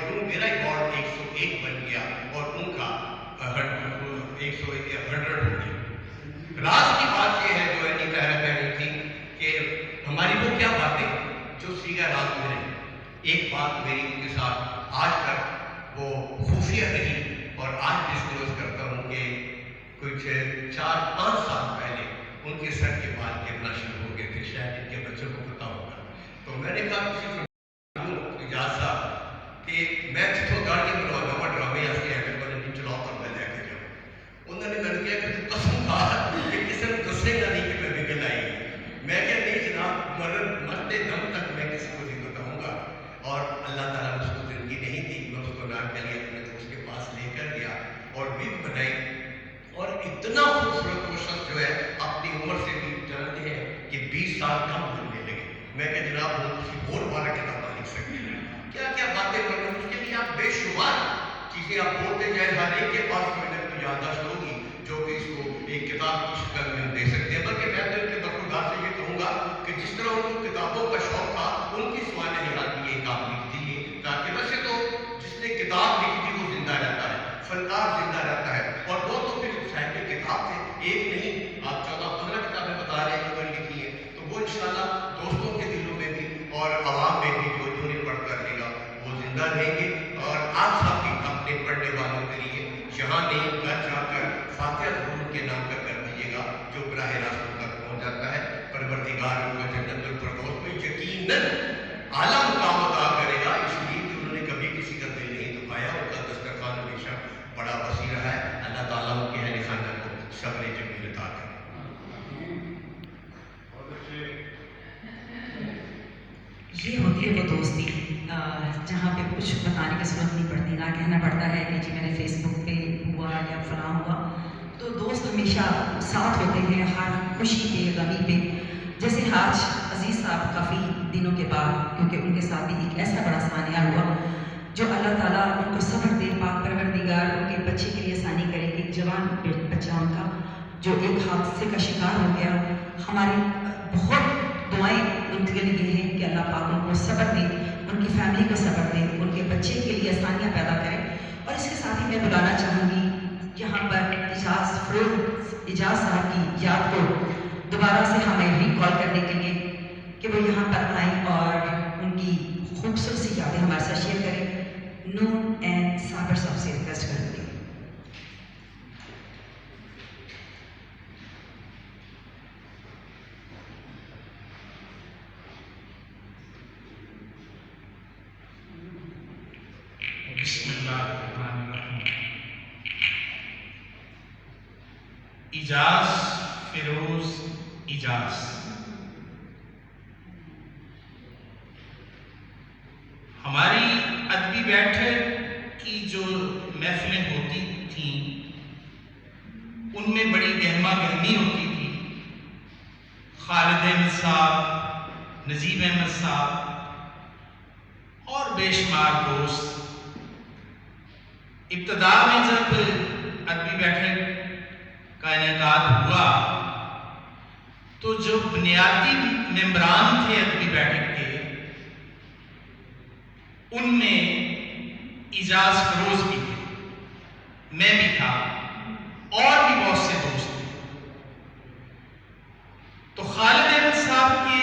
یوں میرا ریکارڈ 101 بن گیا اور ان کا 100 ہو گیا. راز کی بات یہ ہے جو اینی طاہرہ کہہ رہی تھی کہ ہماری وہ کیا باتیں جو سیگا راز میں رہی. ایک بات میری ان کے ساتھ آج تک وہ خفیہ رہی اور آج ڈسکلوز کرتا ہوں کہ کچھ 4-5 سال پہلے ان کے سر کے بال گرنا شروع ہو گئے تھے. شاید ان کے بچوں کو پتا ہوگا. تو میں نے کہا کسی اجازت صاحب کہ میں جتوں گاڑی بنوا ڈرامے آستے ہیں میں نے چلاؤ پر میں لے کے جاؤں. انہوں نے میں کہا کہ قسم کھا کہ کسی نے دسے گا نہیں کہ میں نکل آئی. میں کہا نہیں جناب مرتے دم تک میں کسی کو نہیں بتاؤں گا. اور اللہ تعالیٰ نے اس کو زندگی نہیں دی. میں اس کو نام کے لیے اپنے دوست کے پاس لے کر گیا اور وگ بنائی اور اتنا خوبصورت وہ شخص جو ہے اپنی عمر سے بھی جانتے ہیں کہ 20 سال کم بننے لگے. میں کہ جناب وہ کسی اور 12 کتابیں لکھ سکتے ہیں. کیا کیا باتیں کریں اس کے لیے آپ بے شمار چیزیں آپ بولتے جائیں. ہر ایک کے پاس کوئی نہ کوئی یادداشت ہوگی جو کہ اس کو ایک کتاب کی شکل میں ہم دے سکتے ہیں. بلکہ میں تو ان کے برخوردار سے یہ کہوں گا کہ جس طرح ان کو کتابوں کا شوق تھا ان کی سوانح حیات بھی ایک آپ لکھ دیجیے تاکہ ویسے تو جس نے کتاب لکھ دی وہ زندہ رہتا ہے, فنکار زندہ رہتا ہے. اور وہ تو پھر صاحب کتاب تھے, ایک نہیں آپ 14-15 کتابیں بتا رہے ہیں انہوں نے لکھی ہیں. تو وہ انشاءاللہ دوستوں کے دلوں میں بھی اور عوام میں بھی جو انہیں پڑھتا رہے گا وہ زندہ رہیں گے. اور آپ سب بھی اپنے پڑھنے والوں کے لیے جہاں نہیں گھر جا کر فاتحہ ضرور کے نام کا کر دیجیے گا جو براہ راست تک پہنچ جاتا ہے. پروردگار ان کو جنت الفردوس میں یقیناً اعلیٰ مقام عطا کرے گا, اس لیے کہ انہوں نے کبھی کسی کا دل نہیں دکھایا. ان کا دسترخوان ہمیشہ بڑا وسیع رہا ہے. اللہ تعالیٰ ان کے اہل خانہ کو صبر جمیل عطا کرے. یہ ہوتی ہے وہ دوستی جہاں پہ کچھ بتانے کی ضرورت نہیں پڑتی, نہ کہنا پڑتا ہے کہ جی میں نے فیس بک پہ ہوا یا فلاں ہوا. تو دوست ہمیشہ ساتھ ہوتے ہیں ہر خوشی پہ غمی پہ. جیسے آج عزیز صاحب کافی دنوں کے بعد, کیونکہ ان کے ساتھ بھی ایک ایسا بڑا سانحہ ہوا جو اللہ تعالیٰ ان کو صبر دے, پاک پروردگار ان کے بچے کے لیے آسانی کرے. ایک جوان بچہ ان کا جو ایک حادثے کا شکار ہو گیا. ہماری بہت دعائیں ان کے لیے ہیں کہ اللہ پاک ان کو صبر دے, ان کی فیملی کو صبر دے, ان کے بچے کے لیے آسانیاں پیدا کرے. اور اس کے ساتھ ہی میں بلانا چاہوں گی یہاں پر اجاز صاحب کی یاد کو دوبارہ سے ہمیں ریکال کرنے کے لیے کہ وہ یہاں پر آئیں اور ان کی خوبصورت سی یادیں ہمارے ساتھ شیئر کریں. نون اینڈ صابر صاحب سے ریکویسٹ کروں گی. بسم اللہ الرحمن الرحیم. اجاز فیروز اجاز. ہماری ادبی بیٹھک کی جو محفلیں ہوتی تھیں ان میں بڑی گہما گہمی ہوتی تھی. خالد احمد صاحب, نجیب احمد صاحب اور بے شمار دوست. ابتدا میں جب ادبی بیٹھک کا انعقاد ہوا تو جو بنیادی ممبران تھے ادبی بیٹھک کے ان میں اجاز فیروز بھی تھے, میں بھی تھا اور بھی بہت سے دوست تھے. تو خالد احمد صاحب کے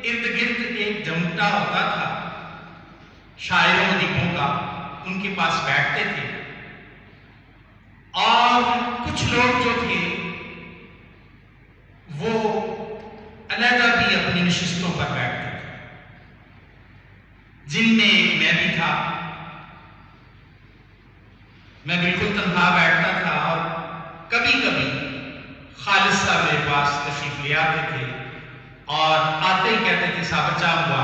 ارد گرد ایک جمٹا ہوتا تھا شاعروں ادیبوں کا, ان کے پاس بیٹھتے تھے. اور کچھ لوگ جو تھے وہ علیحدہ بھی اپنی نشستوں پر بیٹھتے تھے, جن میں ایک میں بھی تھا. میں بالکل تنہا بیٹھتا تھا اور کبھی کبھی خالد صاحب میرے پاس تشریف لے آتے تھے اور آتے ہی کہتے تھے صاحب چاہ ہوا.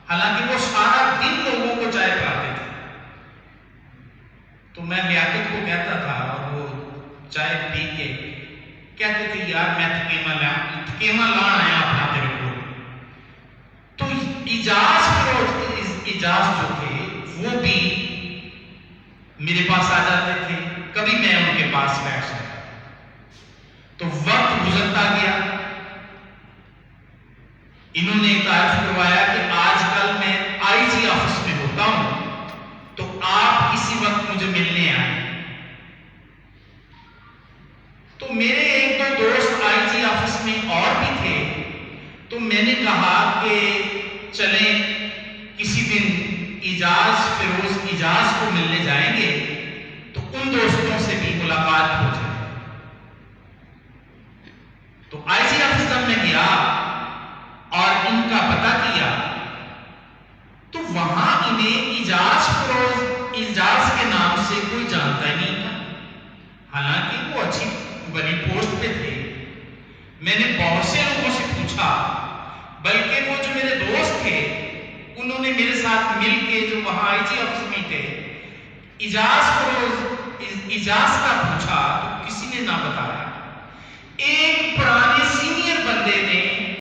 حالانکہ وہ سارا دن لوگوں کو چائے پلاتے تھے. تو میں لیاقت کو کہتا تھا اور وہ چائے پی کے کہتے تھے یار میں تھکیواں لان آیا اپنا تیرے کو. تو اجاز جو تھے وہ بھی میرے پاس آ جاتے تھے, کبھی میں ان کے پاس بیٹھ سکتا. تو وقت گزرتا گیا. انہوں نے تعارف کروایا کہ آج کل میں آئی جی آفس میں ہوتا ہوں کہا کہ چلیں کسی دن فیروز اجاز کو ملنے جائیں گے تو ان دوستوں سے بھی ملاقات ہو جائے. تو آئی جی افضل میں گیا اور ان کا پتہ کیا تو وہاں انہیں اجاز کے نام سے کوئی جانتا ہی نہیں تھا، حالانکہ وہ اچھی بڑی پوسٹ پہ تھے. میں نے بہت سے لوگوں سے پوچھا، بلکہ وہ جو میرے دوست تھے انہوں نے میرے ساتھ مل کے جو وہاں آئی جی آفس میں تھے اجاز کا پوچھا تو کسی نے نہ بتایا. ایک پرانے سینئر بندے نے